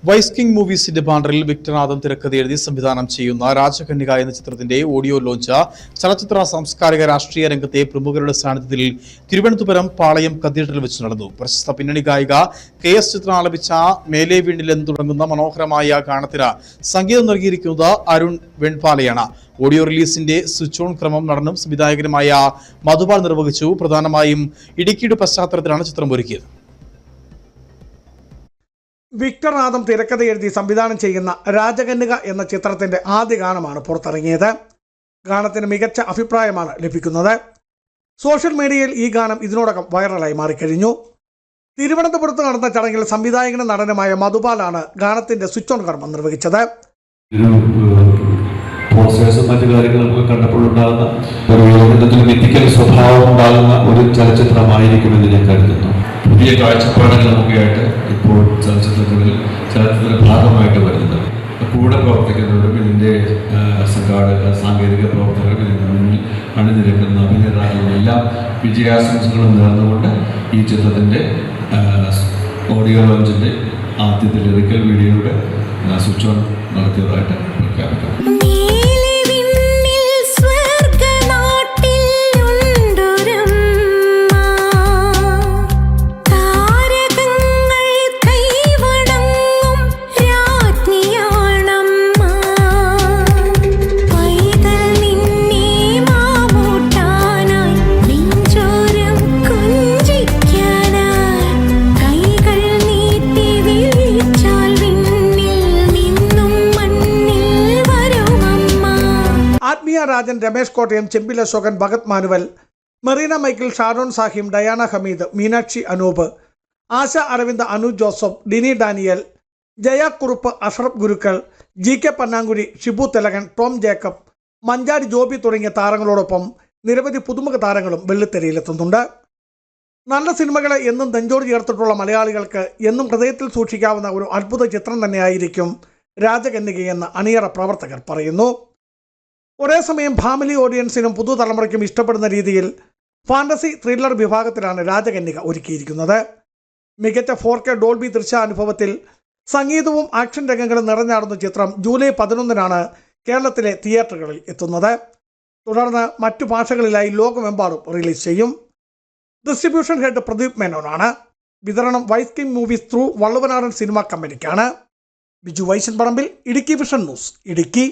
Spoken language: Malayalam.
വൈസ് കിങ് മൂവീസിന്റെ ബാനറിൽ വിക്ടർ ആദം തിരക്കഥ എഴുതി സംവിധാനം ചെയ്യുന്ന രാജകന്യക എന്ന ചിത്രത്തിന്റെ ഓഡിയോ ലോഞ്ച് ചലച്ചിത്ര സാംസ്കാരിക രാഷ്ട്രീയ രംഗത്തെ പ്രമുഖരുടെ സാന്നിധ്യത്തിൽ തിരുവനന്തപുരം പാളയം കത്തീഡ്രലിൽ വെച്ച് നടന്നു. പ്രശസ്ത പിന്നണി ഗായിക KS ചിത്ര ആലപിച്ച മേലെ വീണ്ടിൽ എന്ന് തുടങ്ങുന്ന മനോഹരമായ ഗാനത്തിന് സംഗീതം നൽകിയിരിക്കുന്നത് അരുൺ വെൺപാലയാണ്. ഓഡിയോ റിലീസിന്റെ സ്വിച്ച് ഓൺ ക്രമം നടനും സംവിധായകനുമായ മധുപാൽ നിർവഹിച്ചു. പ്രധാനമായും ഇടുക്കിയുടെ പശ്ചാത്തലത്തിലാണ് ചിത്രം ഒരുക്കിയത്. വിക്ടർ ആദം തിരക്കഥ എഴുതി സംവിധാനം ചെയ്യുന്ന രാജകന്യക എന്ന ചിത്രത്തിന്റെ ആദ്യ ഗാനമാണ് പുറത്തിറങ്ങിയത്. ഗാനത്തിന് മികച്ച അഭിപ്രായമാണ് ലഭിക്കുന്നത്. സോഷ്യൽ മീഡിയയിൽ ഈ ഗാനം ഇതിനോടകം വൈറലായി മാറിക്കഴിഞ്ഞു. തിരുവനന്തപുരത്ത് നടന്ന ചടങ്ങിൽ സംവിധായകനും നടനുമായ മധുപാലാണ് ഗാനത്തിന്റെ സ്വിച്ച് ഓൺ കർമ്മം നിർവഹിച്ചത്. മറ്റു കാര്യങ്ങളൊക്കെ കണ്ടപ്പോഴുണ്ടാകുന്ന ഒരു എത്തിക്കൽ സ്വഭാവം ഉണ്ടാകുന്ന ഒരു ചലച്ചിത്രമായിരിക്കുമെന്ന് ഞാൻ കരുതുന്നു. പുതിയ കാഴ്ചപ്പാടുകളൊക്കെ ആയിട്ട് ഇപ്പോൾ ചലച്ചിത്രത്തിന്റെ ഭാഗമായിട്ട് വരുന്നത് കൂടെ പ്രവർത്തിക്കുന്നവരും ഇതിൻ്റെ സാങ്കേതിക പ്രവർത്തകരും ഇതിന് മുന്നിൽ അണിനിരക്കുന്ന അഭിനേതാക്കളും എല്ലാം വിജയാശംസകളും നേർന്നുകൊണ്ട് ഈ ചിത്രത്തിൻ്റെ ഓഡിയോ ലോഞ്ചിൻ്റെ ആദ്യത്തെ ലിറിക്കൽ വീഡിയോയുടെ സ്വിച്ച് ഓൺ നടത്തിയതായിട്ട് പ്രഖ്യാപിക്കുന്നു. ആത്മീയ രാജൻ, രമേശ് കോട്ടയം, ചെമ്പിൽ അശോകൻ, ഭഗത് മാനുവൽ, മെറീന മൈക്കിൾ, ഷാരോൺ സാഹിം, ഡയാന ഹമീദ്, മീനാക്ഷി അനൂപ്, ആശ അരവിന്ദ്, അനു ജോസഫ്, ഡിനി ഡാനിയൽ, ജയ കുറുപ്പ്, അഷ്റഫ് ഗുരുക്കൾ, GK പന്നാങ്കുഴി, ഷിബു തെലകൻ, ടോം ജേക്കബ്, മഞ്ചാടി ജോബി തുടങ്ങിയ താരങ്ങളോടൊപ്പം നിരവധി പുതുമുഖ താരങ്ങളും വെള്ളിത്തെരയിലെത്തുന്നുണ്ട്. നല്ല സിനിമകളെ എന്നും നെഞ്ചോട് ചേർത്തിട്ടുള്ള മലയാളികൾക്ക് എന്നും ഹൃദയത്തിൽ സൂക്ഷിക്കാവുന്ന ഒരു അത്ഭുത ചിത്രം തന്നെയായിരിക്കും രാജകന്യകയെന്ന് അണിയറ പ്രവർത്തകർ പറയുന്നു. ഒരേ സമയം ഫാമിലി ഓഡിയൻസിനും പുതുതലമുറയ്ക്കും ഇഷ്ടപ്പെടുന്ന രീതിയിൽ ഫാന്റസി ത്രില്ലർ വിഭാഗത്തിലാണ് രാജകന്യക ഒരുക്കിയിരിക്കുന്നത്. മികച്ച 4K ഡോൾബി ദൃശ്യാനുഭവത്തിൽ സംഗീതവും ആക്ഷൻ രംഗങ്ങളും നിറഞ്ഞാടുന്ന ചിത്രം ജൂലൈ 11-നാണ് കേരളത്തിലെ തിയേറ്ററുകളിൽ എത്തുന്നത്. തുടർന്ന് മറ്റു ഭാഷകളിലായി ലോകമെമ്പാടും റിലീസ് ചെയ്യും. ഡിസ്ട്രിബ്യൂഷൻ ഹെഡ് പ്രദീപ് മേനോനാണ്. വിതരണം Wise King Movies through Valluvanadan cinema കമ്പനിക്കാണ്. Biju Vaishan Parambil, Idukki Vision News, Idukki.